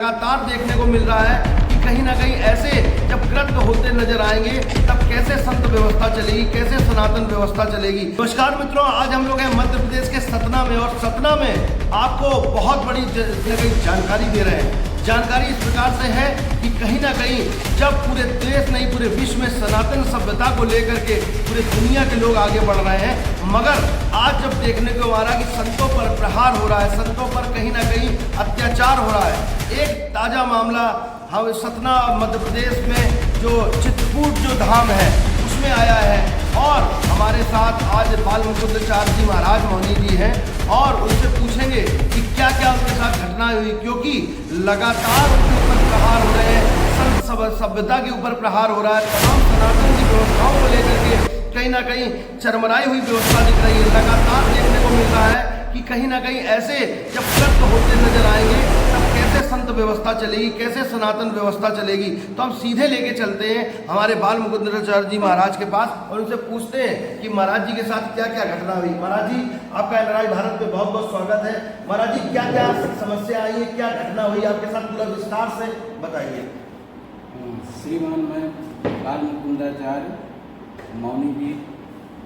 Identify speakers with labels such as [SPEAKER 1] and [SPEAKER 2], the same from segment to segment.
[SPEAKER 1] लगातार देखने को मिल रहा है कि कहीं ना कहीं ऐसे जब कृत्य होते नजर आएंगे तब कैसे संत व्यवस्था चलेगी, कैसे सनातन व्यवस्था चलेगी। नमस्कार मित्रों, आज हम लोग हैं मध्य प्रदेश के सतना में और सतना में आपको बहुत बड़ी जानकारी दे रहे हैं। जानकारी इस प्रकार से है कि कहीं ना कहीं जब पूरे देश नहीं पूरे विश्व में सनातन सभ्यता को लेकर के पूरे दुनिया के लोग आगे बढ़ रहे हैं, मगर आज जब देखने को आ रहा है कि संतों पर प्रहार हो रहा है, संतों पर कहीं ना कहीं अत्याचार हो रहा है। एक ताज़ा मामला हम सतना मध्य प्रदेश में जो चित्रकूट जो धाम है उसमें आया है और हमारे साथ आज बाल मुकुंदाचार्य जी महाराज मौनी जी हैं और उनसे पूछेंगे कि क्या क्या उनके साथ घटना हुई, क्योंकि लगातार उनके ऊपर प्रहार हो रहे हैं, संत सभ्यता के ऊपर प्रहार हो रहा है। तमाम सनातन की व्यवस्थाओं को लेकर के कहीं ना कहीं चरमराई हुई व्यवस्था दिख रही है। लगातार देखने को मिल रहा है कि कहीं ना कहीं ऐसे जब कृत्य होते नजर आएंगे तब कैसे संत व्यवस्था चलेगी, कैसे सनातन व्यवस्था चलेगी। तो हम सीधे लेके चलते हैं हमारे बाल मुकुंदाचार्य जी महाराज के पास और उनसे पूछते हैं कि महाराज जी के साथ क्या क्या घटना हुई। महाराज जी, आपका एनआरआई भारत पे बहुत बहुत स्वागत है। महाराज जी, क्या क्या समस्या आई है, क्या घटना हुई आपके साथ, पूरा विस्तार से बताइए।
[SPEAKER 2] श्रीमान, मैं बाल मुकुंदाचार्य मौनी जी,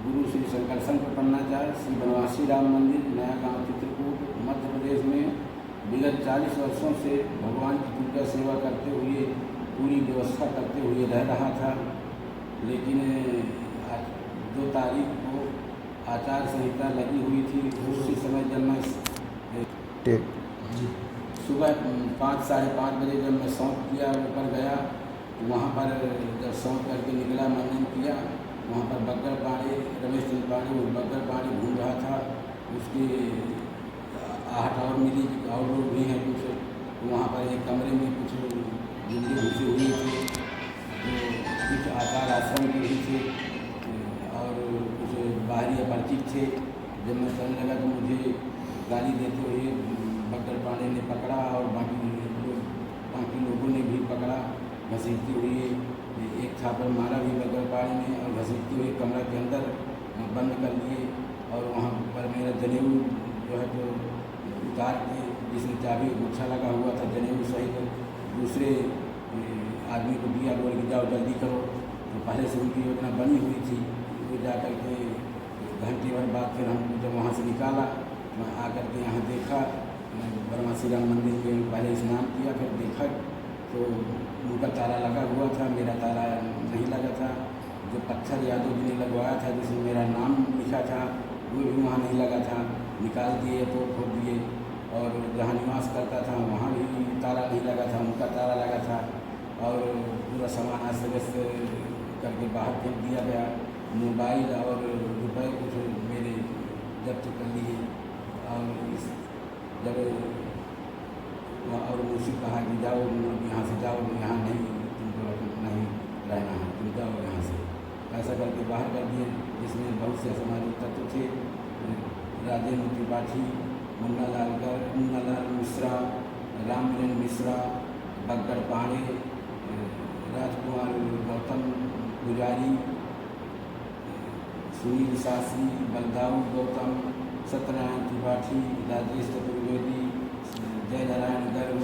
[SPEAKER 2] गुरु श्री शंकर संत प्रपन्नाचार्य, श्री बनवासी राम मंदिर, नया गांव चित्रकूट, मध्य प्रदेश में विगत 40 वर्षों से भगवान की पूजा सेवा करते हुए पूरी व्यवस्था करते हुए रह रहा था। लेकिन 2 तारीख को आचार संहिता लगी हुई थी। उसी समय जब मैं सुबह 5 साढ़े 5 बजे जब मैं सौंप किया ऊपर गया, वहाँ पर जब सौंप करके निकला, मनन किया, वहाँ पर बग्गर पाणी, रमेश चंद्र पाणी, बग्गर पाणी घूम रहा था। उसकी आहट और मिली और लोग भी हैं कुछ। तो वहाँ पर एक कमरे में कुछ जिंदगी घुसी हुई थी, तो कुछ आचार आश्रम के भी थे और कुछ बाहरी अपरिचित थे। जब मैं चलने लगा तो मुझे गाली देते हुए बग्गर पाणी ने पकड़ा और बाकी लोगों ने भी पकड़ा, घसीटते हुए एक थापर मारा भी बग्गर पाणी ने और घसीटते हुए कमरा के अंदर बंद कर दिए। और वहाँ पर मेरा जनेऊ जो है तो उतार के, जिसने चाबी गुच्छा लगा हुआ था जनेऊ सहित, दूसरे आदमी को दिया, बोल के जाओ जल्दी करो। तो पहले से उनकी योजना बनी हुई थी। वो जा कर के घंटे भर बाद फिर हमको जब वहाँ से निकाला, मैं आकर के यहाँ देखा, बनवासी राम मंदिर के पहले स्नान किया, फिर देखा तो उनका ताला लगा हुआ था, मेरा ताला नहीं लगा था। जो पत्थर यादव जी ने लगवाया था जिसमें मेरा नाम लिखा था वो भी वहाँ नहीं लगा था, निकाल दिए, तोड़ फोड़ दिए। और जहाँ निवास करता था वहाँ भी ताला नहीं लगा था, उनका ताला लगा था। और पूरा सामान अस्त व्यस्त करके बाहर फेंक दिया गया। मोबाइल और रुपए कुछ मेरे जब्त कर लिए। और जब और मुझसे कहा कि जाओ यहाँ से जाओ, यहाँ नहीं, तुमको नहीं रहना है, तुम जाओ यहाँ से। ऐसा करके बाहर कर दिए, जिसमें बहुत से असामाजिक तत्व थे। राजेंद्र त्रिपाठी, मुन्नालाल मिश्रा, रामवीरेंद्र मिश्रा, बग्गर पाणी, राजकुमार गौतम पुजारी, सुनील शास्त्री, बलदाऊ गौतम, सत्यनारायण त्रिपाठी, राजेश चतुर्वेदी, जय नारायण गर्ग,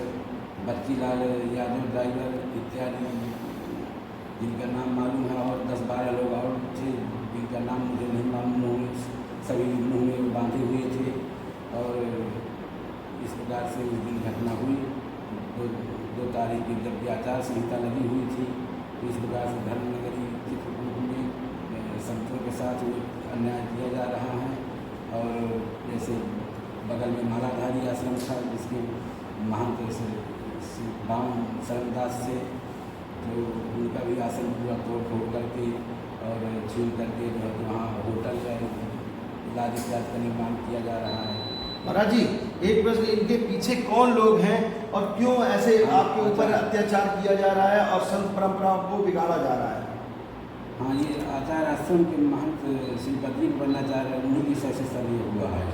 [SPEAKER 2] बच्चीलाल यादव ड्राइवर इत्यादि, जिनका नाम मालूम है। और 10-12 लोग और थे जिनका नाम मुझे नहीं मालूम होंगे, सभी मुँह में बांधे हुए थे। और इस प्रकार से उस दिन घटना हुई। 2 तारीख की जब आचार संहिता लगी हुई थी, तो इस प्रकार से धर्मनगरी चित्रकूट में संतों के साथ अन्याय किया जा रहा है। और जैसे बगल में मालाधारी आश्रम था जिसके महंत बाम शरणदास से, तो उनका भी आश्रम पूरा तोड़ फोड़ करके और छीन करके जो है वहाँ होटल का इलाज का निर्माण किया जा रहा है।
[SPEAKER 1] महाराज जी, एक प्रश्न, इनके पीछे कौन लोग हैं और क्यों ऐसे आपके ऊपर अत्याचार किया जा रहा है और संत परंपरा को बिगाड़ा जा रहा है?
[SPEAKER 2] हाँ, ये आचार आश्रम के महंत श्री बद्री प्रपन्नाचार्य, उन्हीं की सह से सब ये हुआ है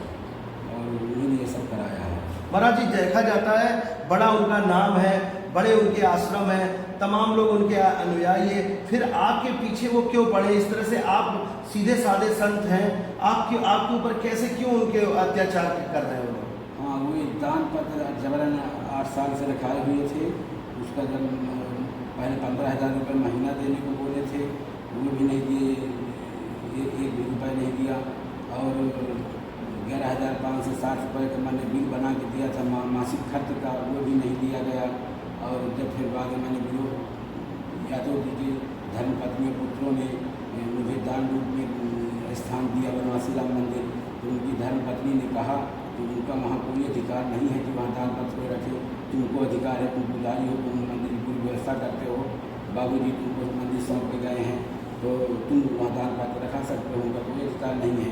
[SPEAKER 2] और उन्हीं ने ये सब कराया है। महाराज
[SPEAKER 1] जी, देखा जाता है बड़ा उनका नाम है, बड़े उनके आश्रम हैं, तमाम लोग उनके अनुयायी है, फिर आपके पीछे वो क्यों पड़े इस तरह से? आप सीधे साधे संत हैं, आपके ऊपर कैसे क्यों उनके अत्याचार कर रहे हो?
[SPEAKER 2] हाँ, वो दान पत्र जबरन 8 साल से रखाए हुए थे। उसका जब पहले 15,000 रुपये महीना देने को बोले थे, वो भी नहीं दिए, एक भी रुपये नहीं दिया। और 11,560 रुपये का मैंने बिल बना के दिया था मासिक खर्च का, वो भी नहीं दिया गया। और जब फिर बाद में मैंने विरोध यादव जी के धर्मपत्नी पुत्रों ने मुझे दान रूप में स्थान दिया बनवासी राम मंदिर, तो उनकी धर्मपत्नी ने कहा कि उनका वहाँ कोई अधिकार नहीं है कि वहाँ दान पत्र रखे, तुमको अधिकार है, तुम पुजारी हो, तुम मंदिर की पूरी व्यवस्था करते हो, बाबूजी तुमको मंदिर सौंप के गए हैं, तो तुम वहाँ दान पत्र रखा सकते हो, उनका कोई अधिकार नहीं है।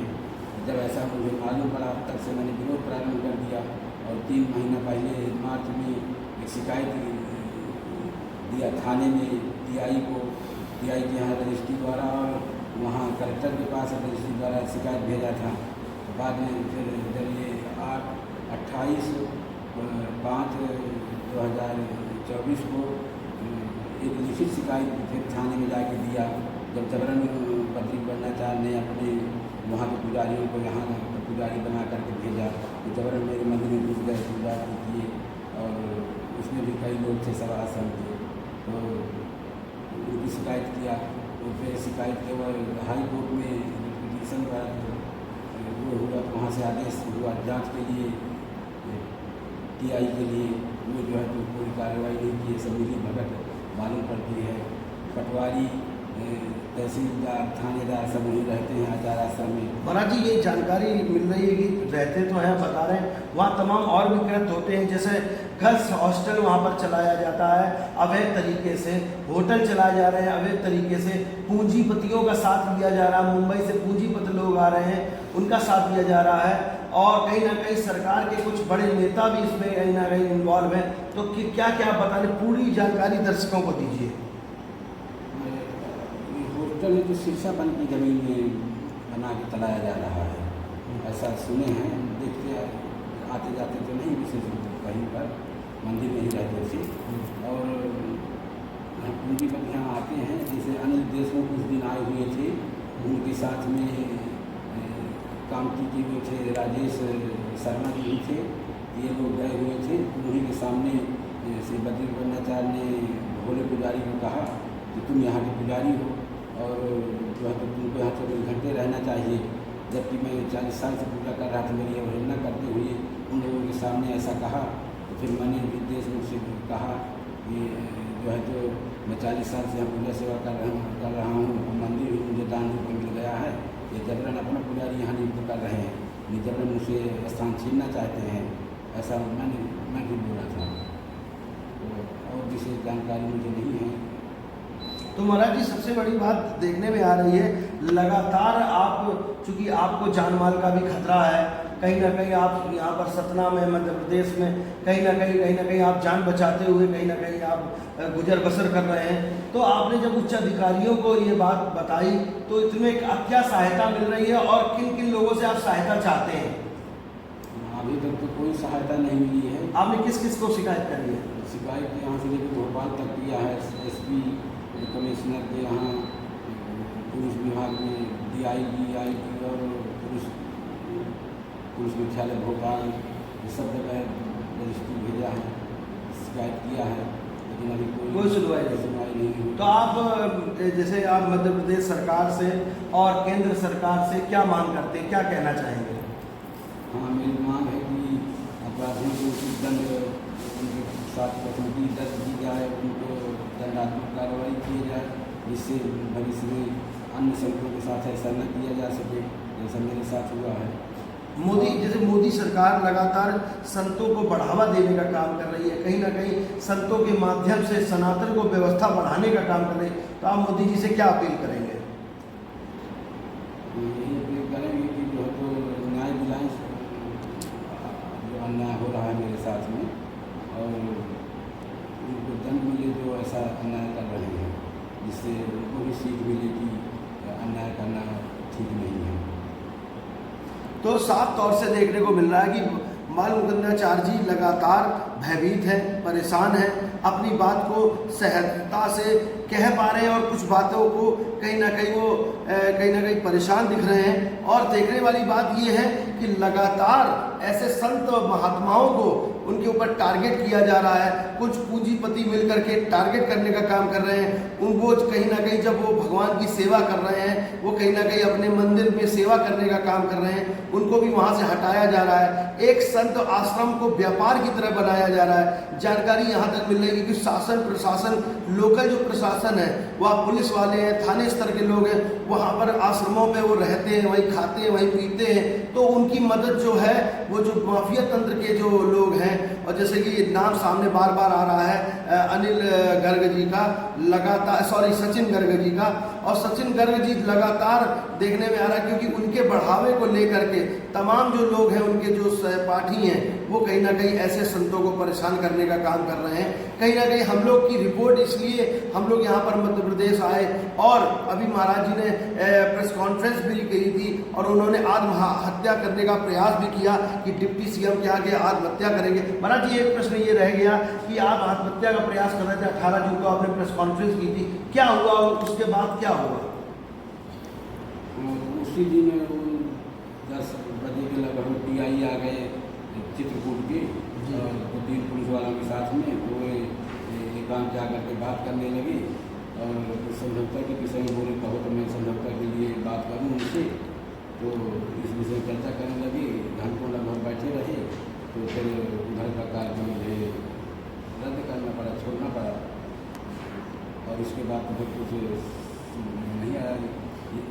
[SPEAKER 2] जब ऐसा मुझे मालूम पड़ा, तब से मैंने विरोध प्रारंभ कर दिया। और 3 महीना पहले मार्च में एक शिकायत दिया थाने में टीआई को, टीआई के यहाँ रजिस्ट्री द्वारा, और वहाँ कलेक्टर के पास रजिस्ट्री द्वारा शिकायत भेजा था। बाद में फिर जब ये 28/5/2024 को एक लिखित शिकायत फिर थाने में जाके दिया। जब जबरन बद्री बन्नाचार्य ने अपने वहाँ के पुजारियों को यहाँ पुजारी बना करके भेजा, तो जबरन मेरे मंदिर में घुस गए, पूजा किए, और उसमें भी कई लोग थे सभा आश्रम के, तो उनकी शिकायत किया। तो फिर शिकायत के बाद हाई कोर्ट में पिटीशन द्वारा वो हुआ, वहाँ से आदेश हुआ जांच के लिए टीआई के लिए, वो जो है तो कोई कार्रवाई नहीं की है, सब मिली भगत मालूम पड़ती है। पटवारी तहसीलदार थानेदार सब वहीं रहते हैं आचार आश्रम में।
[SPEAKER 1] महाराज जी, ये जानकारी मिल रही है कि रहते तो हैं, बता रहे हैं वहाँ तमाम और भी कृत्य होते हैं, जैसे गर्ल्स हॉस्टल वहाँ पर चलाया जाता है अवैध तरीके से, होटल चलाए जा रहे हैं अवैध तरीके से, पूंजीपतियों का साथ लिया जा रहा है, मुंबई से पूंजीपति लोग आ रहे हैं, उनका साथ लिया जा रहा है, और कहीं ना कहीं सरकार के कुछ बड़े नेता भी इसमें कहीं ना कहीं इन्वॉल्व हैं। तो क्या क्या बताने, पूरी जानकारी दर्शकों को दीजिए।
[SPEAKER 2] होटल में तो शीशा बन की ज़मीन में बना के चलाया जा रहा है, ऐसा सुने हैं। देखते आते जाते तो नहीं, विशेष कहीं पर मंदिर में ही रहते थे। और पूंजीपति यहाँ आते हैं, जैसे अनिल देशमुख कुछ दिन आए हुए थे, उनके साथ में कामती जी भी थे, राजेश शर्मा जी भी थे, ये लोग गए हुए थे। उन्हीं के सामने श्री बद्री बन्नाचार्य ने भोले पुजारी को कहा कि तुम यहाँ के पुजारी हो, और जो है तो तुमको यहाँ 24 घंटे रहना चाहिए, जबकि मैं 40 साल से पूजा कर रहा था। मेरी अवहेलना करते हुए उन लोगों के सामने ऐसा कहा, तो फिर मैंने देशमुख से कहा कि जो है तो मैं 40 साल से यहाँ पूजा सेवा कर रहा हूँ, मंदिर भी मुझे दान रूप में मिल गया है, ये जबरन अपना पुजारी यहाँ नियुक्त कर रहे हैं, ये जबरन मुझसे स्थान छीनना चाहते हैं, ऐसा मैं भी बोला था। तो और विशेष जानकारी मुझे नहीं है।
[SPEAKER 1] तो महाराज जी, सबसे बड़ी बात देखने में आ रही है, लगातार आप, चूँकि आपको जान माल का भी खतरा है, कहीं ना कहीं आप यहाँ पर सतना में, मध्य प्रदेश में कहीं ना कहीं आप जान बचाते हुए कहीं ना कहीं आप गुजर बसर कर रहे हैं। तो आपने जब उच्च अधिकारियों को ये बात बताई, तो इसमें क्या सहायता मिल रही है और किन किन लोगों से आप सहायता चाहते हैं?
[SPEAKER 2] अभी तक तो कोई सहायता नहीं मिली है।
[SPEAKER 1] आपने किस किस को शिकायत करी है?
[SPEAKER 2] शिकायत यहाँ से लेकर भोपाल तक किया है, SP कमिश्नर के यहाँ, पुलिस विभाग में DIG और पुलिस मुख्यालय भोपाल, ये सब जगह रजिस्ट्री भेजा है, शिकायत किया है, लेकिन अभी कोई सुनवाई नहीं हुई।
[SPEAKER 1] तो आप जैसे आप मध्य प्रदेश सरकार से और केंद्र सरकार से क्या मांग करते हैं, क्या कहना चाहेंगे?
[SPEAKER 2] हाँ, मेरी मांग है कि अपराधियों को उचित दंड, उनके साथ प्राथमिकी दर्ज की जाए, उनको दंडात्मक कार्रवाई की जाए, जिससे भविष्य में अन्य संतों के साथ ऐसा न किया जा सके जैसा मेरे साथ हुआ है।
[SPEAKER 1] मोदी सरकार लगातार संतों को बढ़ावा देने का काम कर रही है, कहीं ना कहीं संतों के माध्यम से सनातन को व्यवस्था बढ़ाने का काम कर रही है, तो आप मोदी जी से क्या अपील करेंगे?
[SPEAKER 2] यही अपील करेंगे कि जो है तो न्याय दिलाएं, जो अन्याय हो रहा है मेरे साथ में, और उनको दंड मिले जो ऐसा अन्याय कर रहे हैं, जिससे उनको भी सीख मिले कि अन्याय करना ठीक नहीं है।
[SPEAKER 1] तो साफ तौर से देखने को मिल रहा है कि बाल मुकुंदाचार्य जी लगातार भयभीत हैं, परेशान हैं, अपनी बात को सहजता से कह पा रहे हैं और कुछ बातों को कहीं ना कहीं परेशान दिख रहे हैं। और देखने वाली बात ये है कि लगातार ऐसे संत महात्माओं को उनके ऊपर टारगेट किया जा रहा है। कुछ पूंजीपति मिलकर के टारगेट करने का काम कर रहे हैं। उनको कहीं ना कहीं जब वो भगवान की सेवा कर रहे हैं, वो कहीं ना कहीं अपने मंदिर में सेवा करने का काम कर रहे हैं, उनको भी वहाँ से हटाया जा रहा है। एक संत आश्रम को व्यापार की तरह बनाया जा रहा है। जानकारी यहाँ तक मिल रही है कि शासन प्रशासन, लोकल जो प्रशासन है, वह पुलिस वाले हैं, थाने स्तर के लोग हैं, वहाँ पर आश्रमों में वो रहते हैं, वहीं खाते हैं, वहीं पीते हैं। तो उनकी मदद जो है, वो जो माफिया तंत्र के जो लोग हैं, और जैसे कि नाम सामने बार बार आ रहा है अनिल गर्ग जी का, लगातार सचिन गर्ग जी का, और सचिन गर्ग जी लगातार देखने में आ रहा है, क्योंकि उनके बढ़ावे को लेकर के तमाम जो लोग हैं, उनके जो सहपाठी हैं, वो कहीं ना कहीं ऐसे संतों को परेशान करने का काम कर रहे हैं। कहीं ना कहीं हम लोग की रिपोर्ट, इसलिए हम लोग यहाँ पर मध्य प्रदेश आए, और अभी महाराज जी ने प्रेस कॉन्फ्रेंस भी करी थी, और उन्होंने आत्महत्या करने का प्रयास भी किया कि डिप्टी सीएम के आगे आत्महत्या करेंगे। महाराज जी, एक प्रश्न ये रह गया कि आप आत्महत्या का प्रयास कर रहे थे, 18 जून को आपने प्रेस कॉन्फ्रेंस की थी, क्या हुआ उसके बाद, क्या हुआ?
[SPEAKER 2] उसी दिन 10 बजे के लगभग PI आ गए चित्रकूट के, और 2-3 पुलिस वालों के साथ में, वो एकांत जा करके बात करने लगे, और समझौता के विषय में बोले, कहो तो मैं समझौता के लिए बात करूँ उनसे। तो इस विषय चर्चा करने लगे, घंटों लगभग बैठे रहे, तो फिर उधर का कार्यक्रम मुझे रद्द करना पड़ा, छोड़ना पड़ा, और इसके बाद तो फिर कुछ नहीं आया।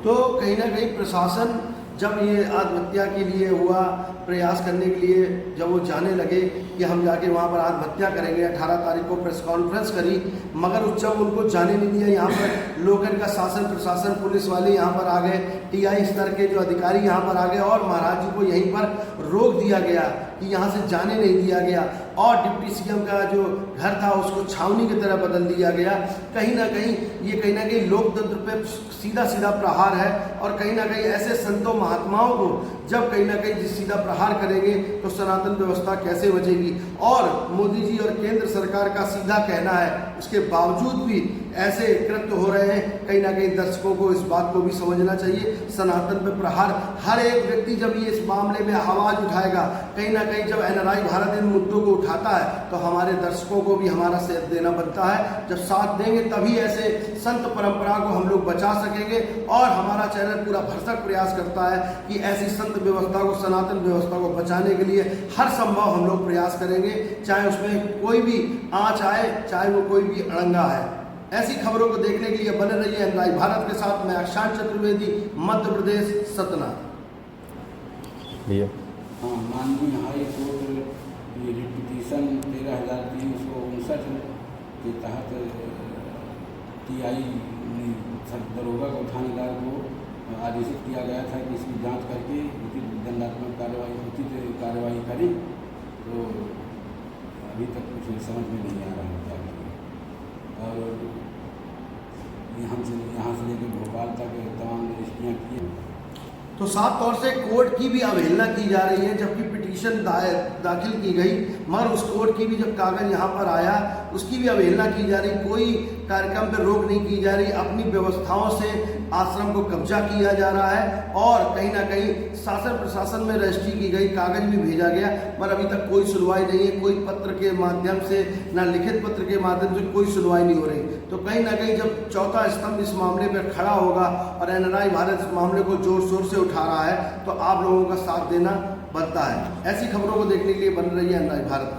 [SPEAKER 1] तो कहीं ना कहीं प्रशासन जब ये आत्महत्या के लिए हुआ, प्रयास करने के लिए जब वो जाने लगे कि हम जाके वहाँ पर आत्महत्या करेंगे, 18 तारीख को प्रेस कॉन्फ्रेंस करी, मगर जब उनको जाने नहीं दिया, यहाँ पर लोकल का शासन प्रशासन, पुलिस वाले यहाँ पर आ गए, TI स्तर के जो अधिकारी यहाँ पर आ गए, और महाराज जी को यहीं पर रोक दिया गया कि यहाँ से जाने नहीं दिया गया, और डिप्टी सीएम का जो घर था उसको छावनी की तरह बदल दिया गया। कहीं ना कहीं लोकतंत्र पे सीधा सीधा प्रहार है, और कहीं ना कहीं ऐसे संतों महात्माओं को जब कहीं ना कहीं सीधा प्रहार करेंगे तो सनातन व्यवस्था कैसे बचेगी। और मोदी जी और केंद्र सरकार का सीधा कहना है, उसके बावजूद भी ऐसे कृत्य हो रहे हैं। कहीं ना कहीं दर्शकों को इस बात को भी समझना चाहिए, सनातन पे प्रहार, हर एक व्यक्ति जब ये इस मामले में आवाज़ उठाएगा, कहीं ना कहीं जब NRI भारत इन मुद्दों को उठाता है, तो हमारे दर्शकों को भी हमारा साथ देना बनता है। जब साथ देंगे तभी ऐसे संत परंपरा को हम लोग बचा सकेंगे, और हमारा चैनल पूरा भरसक प्रयास करता है कि ऐसी संत व्यवस्था को, सनातन व्यवस्था को बचाने के लिए हर संभव हम लोग प्रयास करेंगे, चाहे उसमें कोई भी आँच आए, चाहे वो कोई भी अड़ंगा है। ऐसी खबरों को देखने के लिए बने रहिए NRI भारत के साथ। मैं अक्षांश चतुर्वेदी, मध्य प्रदेश, सतना।
[SPEAKER 2] हाँ, माननीय हाई कोर्ट ये रिट पिटीशन 13,359 के तहत TI दरोगा को, थानेदार को आदेशित किया गया था कि इसकी जांच करके उचित दंडात्मक कार्रवाई करें। तो अभी तक कुछ समझ में नहीं आ रहा है क्या करें, और यहाँ से लेकर भोपाल तक तमाम रजिस्ट्रियाँ की।
[SPEAKER 1] तो साफ तौर से कोर्ट की भी अवहेलना की जा रही है, जबकि पिटीशन दाखिल की गई, मगर उस कोर्ट की भी जब कागज यहाँ पर आया, उसकी भी अवहेलना की जा रही। कोई कार्यक्रम पर रोक नहीं की जा रही, अपनी व्यवस्थाओं से आश्रम को कब्जा किया जा रहा है, और कहीं ना कहीं शासन प्रशासन में रजिस्ट्री की गई, कागज भी भेजा गया, मगर अभी तक कोई सुनवाई नहीं है। कोई पत्र के माध्यम से, ना लिखित पत्र के माध्यम से कोई सुनवाई नहीं हो रही। तो कहीं ना कहीं जब चौथा स्तंभ इस मामले पर खड़ा होगा, और NRI भारत इस मामले को जोर शोर से उठा रहा है, तो आप लोगों का साथ देना बनता है। ऐसी खबरों को देखने के लिए बन रही है NRI भारत।